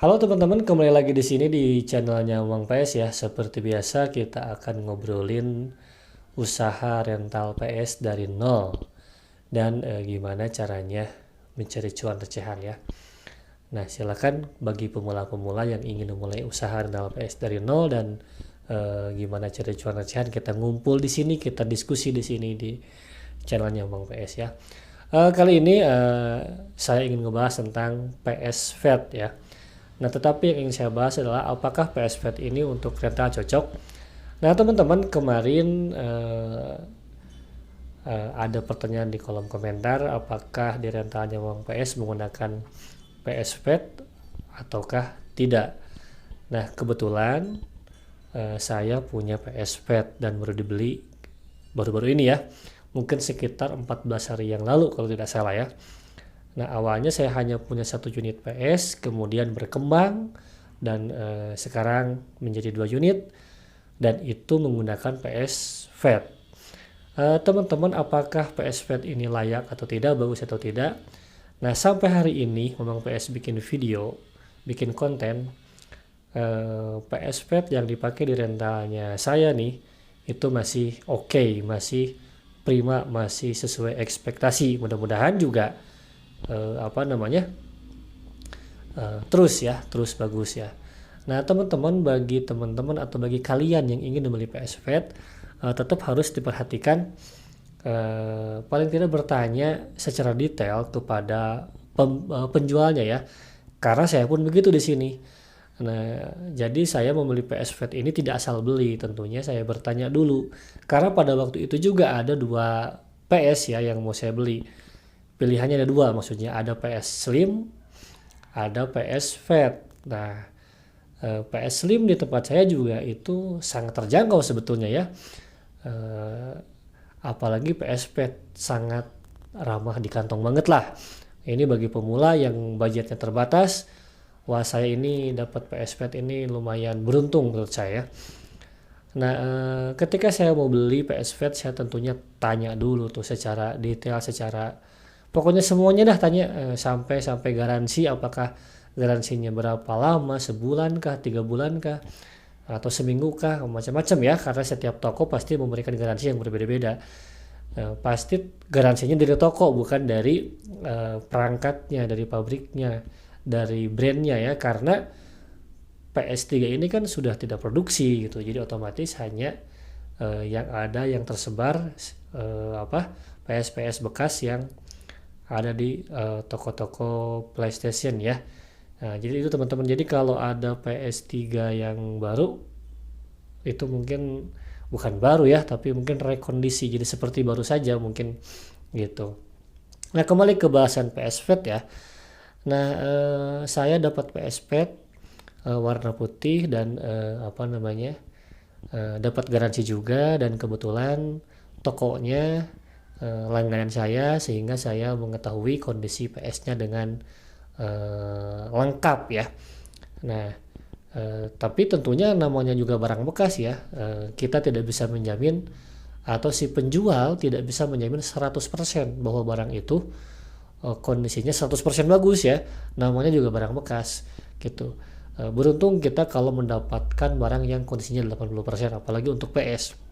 Halo teman-teman, kembali lagi di sini di channelnya Uang PS ya. Seperti biasa kita akan ngobrolin usaha rental PS dari nol dan gimana caranya mencari cuan recehan ya. Nah, silakan bagi pemula-pemula yang ingin memulai usaha rental PS dari nol dan gimana cari cuan recehan, kita ngumpul di sini, kita diskusi di sini di channelnya Uang PS ya. Kali ini saya ingin ngebahas tentang PS Fed ya. Nah, tetapi yang ingin saya bahas adalah apakah PS Fed ini untuk rental cocok. Nah, teman-teman, kemarin ada pertanyaan di kolom komentar, apakah di rentalnya Uang PS menggunakan PS Fed ataukah tidak. Nah, kebetulan saya punya PS Fed dan baru dibeli baru-baru ini ya, mungkin sekitar 14 hari yang lalu kalau tidak salah ya. Nah, awalnya saya hanya punya satu unit PS, kemudian berkembang dan sekarang menjadi 2 unit dan itu menggunakan PS Fed. Teman-teman, apakah PS Fed ini layak atau tidak, bagus atau tidak? Nah, sampai hari ini memang PS bikin video, bikin konten, PS Fed yang dipakai di rentalnya saya nih itu masih oke, masih prima, masih sesuai ekspektasi. Mudah-mudahan juga terus bagus ya. Nah, teman-teman, bagi teman-teman atau bagi kalian yang ingin membeli PS Fed, tetap harus diperhatikan, paling tidak bertanya secara detail kepada penjualnya ya, karena saya pun begitu di sini. Nah, jadi saya membeli PS Fed ini tidak asal beli, tentunya saya bertanya dulu, karena pada waktu itu juga ada 2 PS ya yang mau saya beli. Pilihannya ada 2, maksudnya ada PS Slim, ada PS Fat. Nah, PS Slim di tempat saya juga itu sangat terjangkau sebetulnya ya. Apalagi PS Fat sangat ramah di kantong banget lah. Ini bagi pemula yang budgetnya terbatas. Wah, saya ini dapat PS Fat ini lumayan beruntung menurut saya. Nah, ketika saya mau beli PS Fat, saya tentunya tanya dulu tuh secara detail, pokoknya semuanya dah tanya, sampai garansi, apakah garansinya berapa lama, sebulan kah, 3 bulan kah, atau seminggu kah, macam-macam ya, karena setiap toko pasti memberikan garansi yang berbeda-beda. Pasti garansinya dari toko, bukan dari perangkatnya, dari pabriknya, dari brandnya ya, karena PS3 ini kan sudah tidak produksi gitu, jadi otomatis hanya yang ada yang tersebar PS bekas yang ada di toko-toko PlayStation ya. Nah, jadi itu teman-teman. Jadi kalau ada PS3 yang baru, itu mungkin bukan baru ya, tapi mungkin rekondisi. Jadi seperti baru saja mungkin gitu. Nah, kembali ke bahasan PS Fed ya. Nah, saya dapat PS Fed warna putih dan dapat garansi juga, dan kebetulan tokonya langganan saya, sehingga saya mengetahui kondisi PS-nya dengan lengkap ya. Nah, tapi tentunya namanya juga barang bekas ya, kita tidak bisa menjamin, atau si penjual tidak bisa menjamin 100% bahwa barang itu kondisinya 100% bagus ya, namanya juga barang bekas gitu. Beruntung kita kalau mendapatkan barang yang kondisinya 80%, apalagi untuk PS.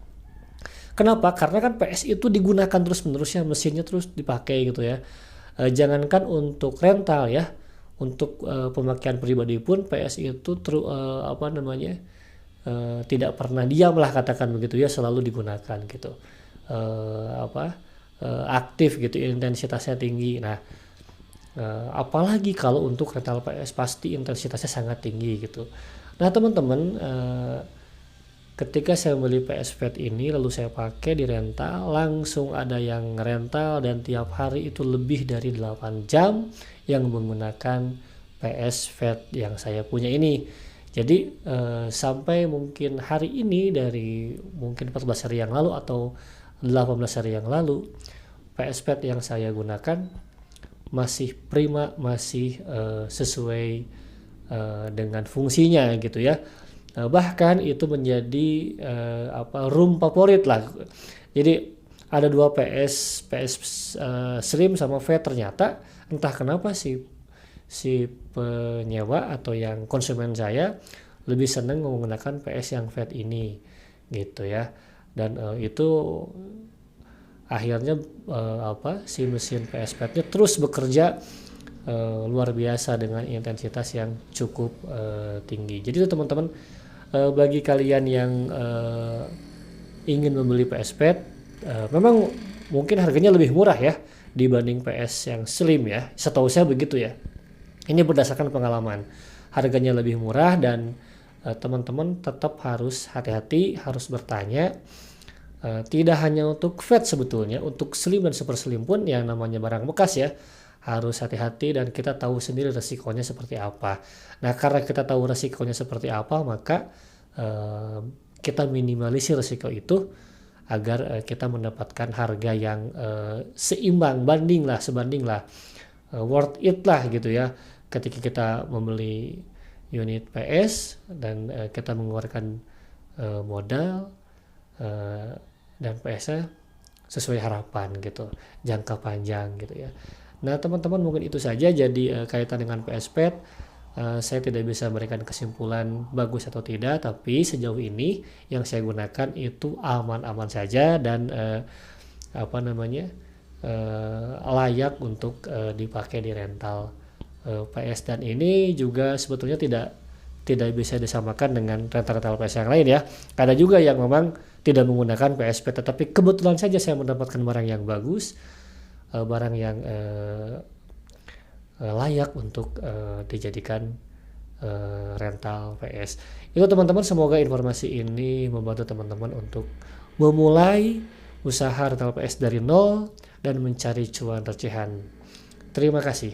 Kenapa? Karena kan PS itu digunakan terus-menerus ya, mesinnya terus dipakai gitu ya. Jangankan untuk rental ya, untuk pemakaian pribadi pun PS itu tidak pernah diam lah, katakan begitu ya, selalu digunakan gitu. Aktif gitu, intensitasnya tinggi. Nah, apalagi kalau untuk rental PS pasti intensitasnya sangat tinggi gitu. Nah, teman-teman, ketika saya beli PS Fed ini lalu saya pakai di rental, langsung ada yang rental, dan tiap hari itu lebih dari 8 jam yang menggunakan PS Fed yang saya punya ini. Jadi sampai mungkin hari ini, dari mungkin 14 hari yang lalu atau 18 hari yang lalu, PS Fed yang saya gunakan masih prima, masih sesuai dengan fungsinya gitu ya. Bahkan itu menjadi room favorit lah. Jadi ada 2 PS Slim sama Fat, ternyata entah kenapa si penyewa atau yang konsumen saya lebih senang menggunakan PS yang fat ini gitu ya. Dan itu akhirnya si mesin PS Fat-nya terus bekerja luar biasa dengan intensitas yang cukup tinggi. Jadi teman-teman, bagi kalian yang ingin membeli PS Pad, memang mungkin harganya lebih murah ya dibanding PS yang slim ya. Setahu saya begitu ya. Ini berdasarkan pengalaman. Harganya lebih murah dan teman-teman tetap harus hati-hati, harus bertanya. Tidak hanya untuk fat sebetulnya, untuk slim dan super slim pun yang namanya barang bekas ya. Harus hati-hati dan kita tahu sendiri resikonya seperti apa. Nah, karena kita tahu resikonya seperti apa, maka kita minimalisir resiko itu agar kita mendapatkan harga yang seimbang, sebanding lah, worth it lah gitu ya. Ketika kita membeli unit PS dan kita mengeluarkan modal dan PS-nya sesuai harapan gitu, jangka panjang gitu ya. Nah teman-teman, mungkin itu saja jadi kaitan dengan PS Pad. Saya tidak bisa memberikan kesimpulan bagus atau tidak, tapi sejauh ini yang saya gunakan itu aman-aman saja dan layak untuk dipakai di rental PS. Dan ini juga sebetulnya tidak bisa disamakan dengan rental-rental PS yang lain ya. Ada juga yang memang tidak menggunakan PS Pad, tetapi kebetulan saja saya mendapatkan barang yang bagus, barang yang layak untuk dijadikan rental PS. Itu teman-teman, semoga informasi ini membantu teman-teman untuk memulai usaha rental PS dari nol dan mencari cuan recehan. Terima kasih.